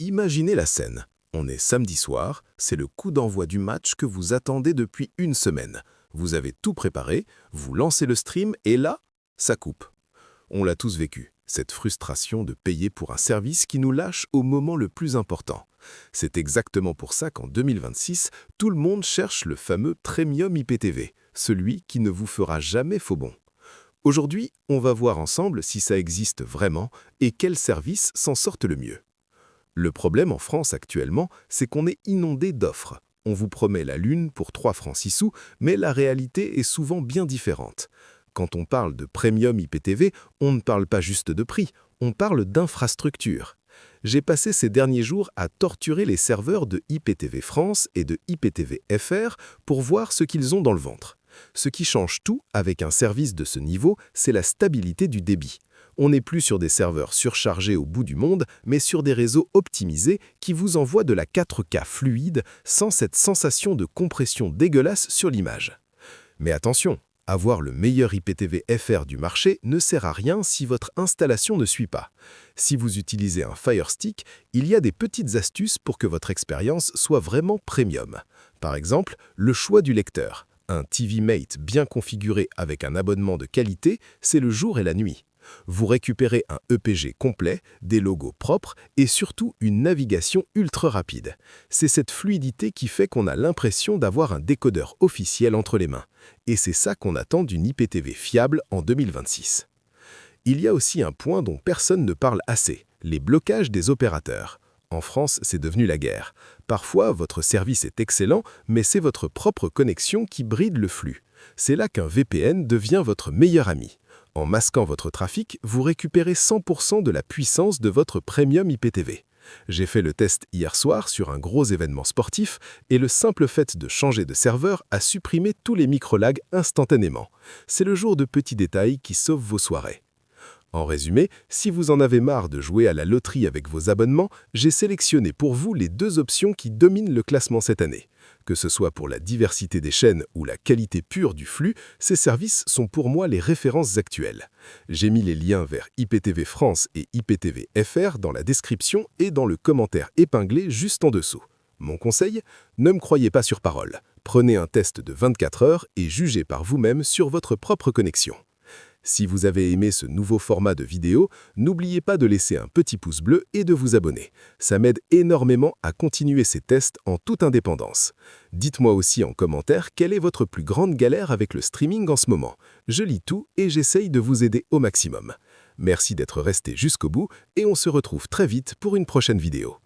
Imaginez la scène. On est samedi soir, c'est le coup d'envoi du match que vous attendez depuis une semaine. Vous avez tout préparé, vous lancez le stream et là, ça coupe. On l'a tous vécu, cette frustration de payer pour un service qui nous lâche au moment le plus important. C'est exactement pour ça qu'en 2026, tout le monde cherche le fameux Premium IPTV, celui qui ne vous fera jamais faux bond. Aujourd'hui, on va voir ensemble si ça existe vraiment et quels services s'en sortent le mieux. Le problème en France actuellement, c'est qu'on est inondé d'offres. On vous promet la lune pour 3 francs 6 sous, mais la réalité est souvent bien différente. Quand on parle de Premium IPTV, on ne parle pas juste de prix, on parle d'infrastructure. J'ai passé ces derniers jours à torturer les serveurs de IPTV France et de IPTV FR pour voir ce qu'ils ont dans le ventre. Ce qui change tout avec un service de ce niveau, c'est la stabilité du débit. On n'est plus sur des serveurs surchargés au bout du monde, mais sur des réseaux optimisés qui vous envoient de la 4K fluide sans cette sensation de compression dégueulasse sur l'image. Mais attention, avoir le meilleur IPTV FR du marché ne sert à rien si votre installation ne suit pas. Si vous utilisez un Fire Stick, il y a des petites astuces pour que votre expérience soit vraiment premium. Par exemple, le choix du lecteur. Un TV Mate bien configuré avec un abonnement de qualité, c'est le jour et la nuit. Vous récupérez un EPG complet, des logos propres et surtout une navigation ultra rapide. C'est cette fluidité qui fait qu'on a l'impression d'avoir un décodeur officiel entre les mains. Et c'est ça qu'on attend d'une IPTV fiable en 2026. Il y a aussi un point dont personne ne parle assez, les blocages des opérateurs. En France, c'est devenu la guerre. Parfois, votre service est excellent, mais c'est votre propre connexion qui bride le flux. C'est là qu'un VPN devient votre meilleur ami. En masquant votre trafic, vous récupérez 100% de la puissance de votre Premium IPTV. J'ai fait le test hier soir sur un gros événement sportif et le simple fait de changer de serveur a supprimé tous les microlags instantanément. C'est le genre de petits détails qui sauvent vos soirées. En résumé, si vous en avez marre de jouer à la loterie avec vos abonnements, j'ai sélectionné pour vous les 2 options qui dominent le classement cette année. Que ce soit pour la diversité des chaînes ou la qualité pure du flux, ces services sont pour moi les références actuelles. J'ai mis les liens vers IPTV France et IPTV FR dans la description et dans le commentaire épinglé juste en dessous. Mon conseil, ne me croyez pas sur parole. Prenez un test de 24 heures et jugez par vous-même sur votre propre connexion. Si vous avez aimé ce nouveau format de vidéo, n'oubliez pas de laisser un petit pouce bleu et de vous abonner. Ça m'aide énormément à continuer ces tests en toute indépendance. Dites-moi aussi en commentaire quelle est votre plus grande galère avec le streaming en ce moment. Je lis tout et j'essaye de vous aider au maximum. Merci d'être resté jusqu'au bout et on se retrouve très vite pour une prochaine vidéo.